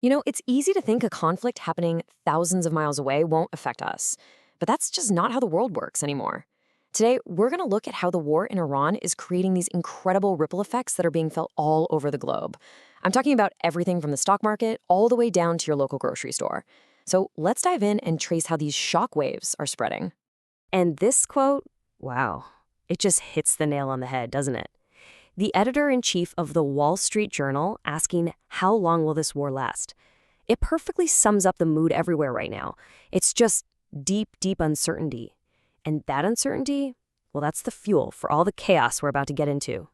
It's easy to think a conflict happening thousands of miles away won't affect us. But that's just not how the world works anymore. Today, we're going to look at how the war in Iran is creating these incredible ripple effects that are being felt all over the globe. I'm talking about everything from the stock market all the way down to your local grocery store. So let's dive in and trace how these shock waves are spreading. And this quote, wow, it just hits the nail on the head, doesn't it? The editor-in-chief of the Wall Street Journal asking, how long will this war last? It perfectly sums up the mood everywhere right now. It's just deep, deep uncertainty. And that uncertainty, well, that's the fuel for all the chaos we're about to get into.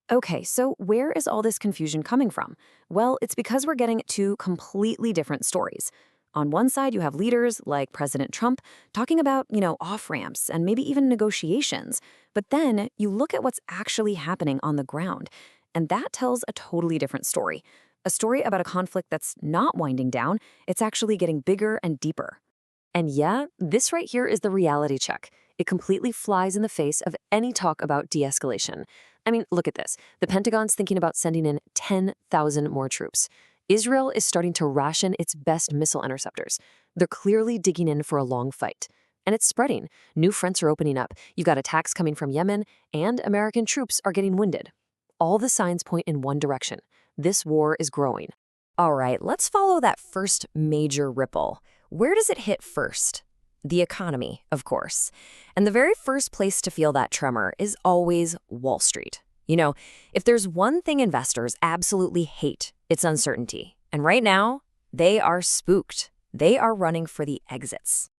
Okay, so where is all this confusion coming from? Well, it's because we're getting two completely different stories. On one side, you have leaders like President Trump talking about, off-ramps and maybe even negotiations. But then you look at what's actually happening on the ground, and that tells a totally different story. A story about a conflict that's not winding down, it's actually getting bigger and deeper. And yeah, this right here is the reality check. It completely flies in the face of any talk about de-escalation. I mean, look at this. The Pentagon's thinking about sending in 10,000 more troops. Israel is starting to ration its best missile interceptors. They're clearly digging in for a long fight. And it's spreading. New fronts are opening up. You've got attacks coming from Yemen, and American troops are getting winded. All the signs point in one direction. This war is growing. All right, let's follow that first major ripple. Where does it hit first? The economy, of course. And the very first place to feel that tremor is always Wall Street. If there's one thing investors absolutely hate, it's uncertainty. And right now, they are spooked. They are running for the exits.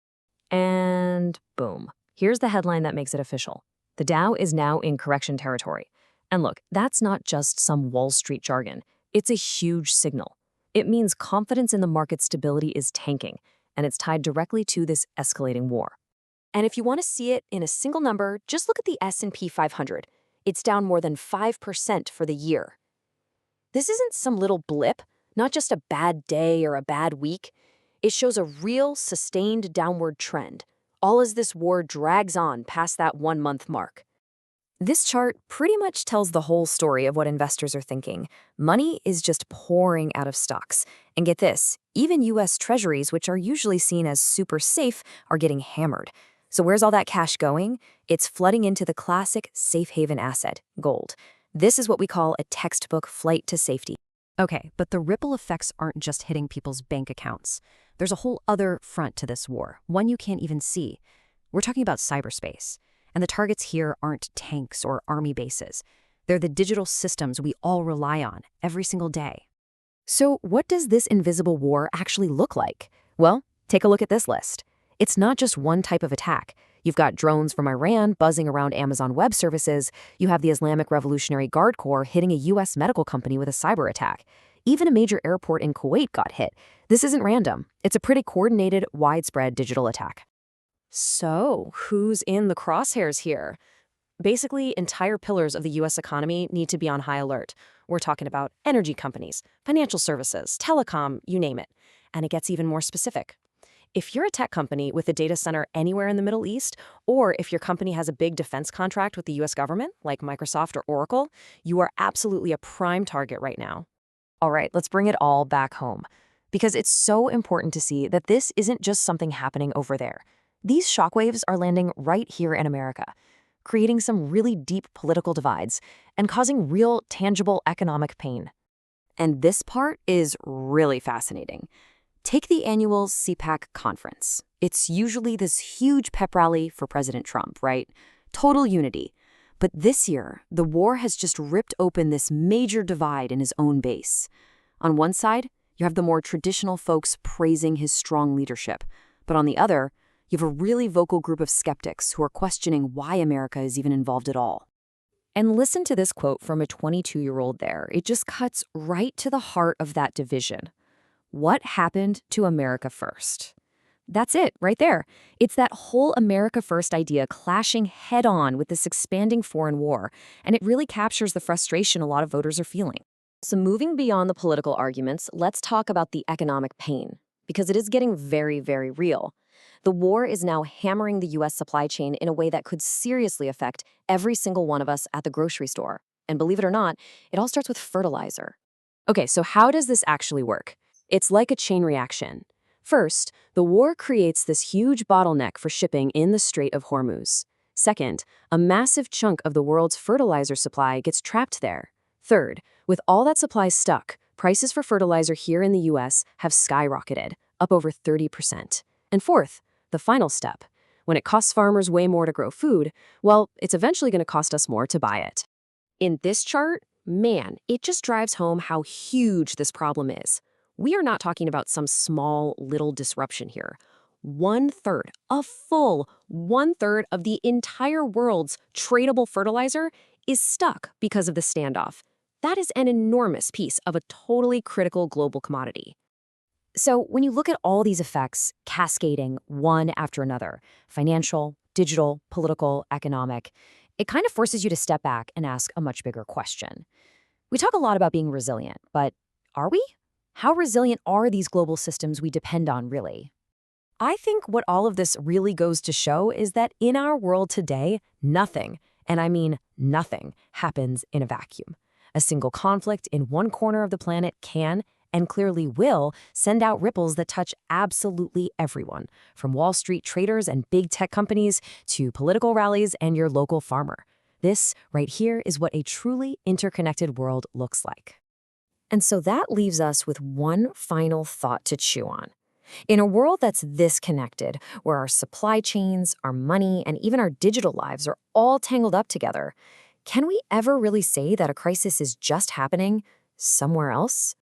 And boom. Here's the headline that makes it official. The Dow is now in correction territory. And look, that's not just some Wall Street jargon. It's a huge signal. It means confidence in the market stability is tanking, and it's tied directly to this escalating war. And if you want to see it in a single number, just look at the S&P 500. It's down more than 5% for the year. This isn't some little blip, not just a bad day or a bad week. It shows a real, sustained downward trend, all as this war drags on past that 1-month mark. This chart pretty much tells the whole story of what investors are thinking. Money is just pouring out of stocks. And get this, even U.S. Treasuries, which are usually seen as super safe, are getting hammered. So where's all that cash going? It's flooding into the classic safe haven asset, gold. This is what we call a textbook flight to safety. Okay, but the ripple effects aren't just hitting people's bank accounts. There's a whole other front to this war, one you can't even see. We're talking about cyberspace. And the targets here aren't tanks or army bases. They're the digital systems we all rely on every single day. So what does this invisible war actually look like? Well, take a look at this list. It's not just one type of attack. You've got drones from Iran buzzing around Amazon Web Services. You have the Islamic Revolutionary Guard Corps hitting a U.S. medical company with a cyber attack. Even a major airport in Kuwait got hit. This isn't random. It's a pretty coordinated, widespread digital attack. So, who's in the crosshairs here? Basically, entire pillars of the U.S. economy need to be on high alert. We're talking about energy companies, financial services, telecom, you name it. And it gets even more specific. If you're a tech company with a data center anywhere in the Middle East, or if your company has a big defense contract with the U.S. government, like Microsoft or Oracle, you are absolutely a prime target right now. All right, let's bring it all back home. Because it's so important to see that this isn't just something happening over there. These shockwaves are landing right here in America, creating some really deep political divides and causing real, tangible economic pain. And this part is really fascinating. Take the annual CPAC conference. It's usually this huge pep rally for President Trump, right? Total unity. But this year, the war has just ripped open this major divide in his own base. On one side, you have the more traditional folks praising his strong leadership. But on the other, you have a really vocal group of skeptics who are questioning why America is even involved at all. And listen to this quote from a 22-year-old there. It just cuts right to the heart of that division. What happened to America first? That's it, right there. It's that whole America first idea clashing head-on with this expanding foreign war, and it really captures the frustration a lot of voters are feeling. So moving beyond the political arguments, let's talk about the economic pain, because it is getting very, very real. The war is now hammering the U.S. supply chain in a way that could seriously affect every single one of us at the grocery store. And believe it or not, it all starts with fertilizer. Okay, so how does this actually work? It's like a chain reaction. First, the war creates this huge bottleneck for shipping in the Strait of Hormuz. Second, a massive chunk of the world's fertilizer supply gets trapped there. Third, with all that supply stuck, prices for fertilizer here in the US have skyrocketed, up over 30%. And fourth, the final step. When it costs farmers way more to grow food, well, it's eventually going to cost us more to buy it. In this chart, man, it just drives home how huge this problem is. We are not talking about some small little disruption here. 1/3, a full 1/3 of the entire world's tradable fertilizer is stuck because of the standoff. That is an enormous piece of a totally critical global commodity. So when you look at all these effects cascading one after another, financial, digital, political, economic, it kind of forces you to step back and ask a much bigger question. We talk a lot about being resilient, but are we? How resilient are these global systems we depend on, really? I think what all of this really goes to show is that in our world today, nothing, and I mean nothing, happens in a vacuum. A single conflict in one corner of the planet can, and clearly will, send out ripples that touch absolutely everyone, from Wall Street traders and big tech companies to political rallies and your local farmer. This, right here, is what a truly interconnected world looks like. And so that leaves us with one final thought to chew on. In a world that's this connected, where our supply chains, our money, and even our digital lives are all tangled up together, can we ever really say that a crisis is just happening somewhere else?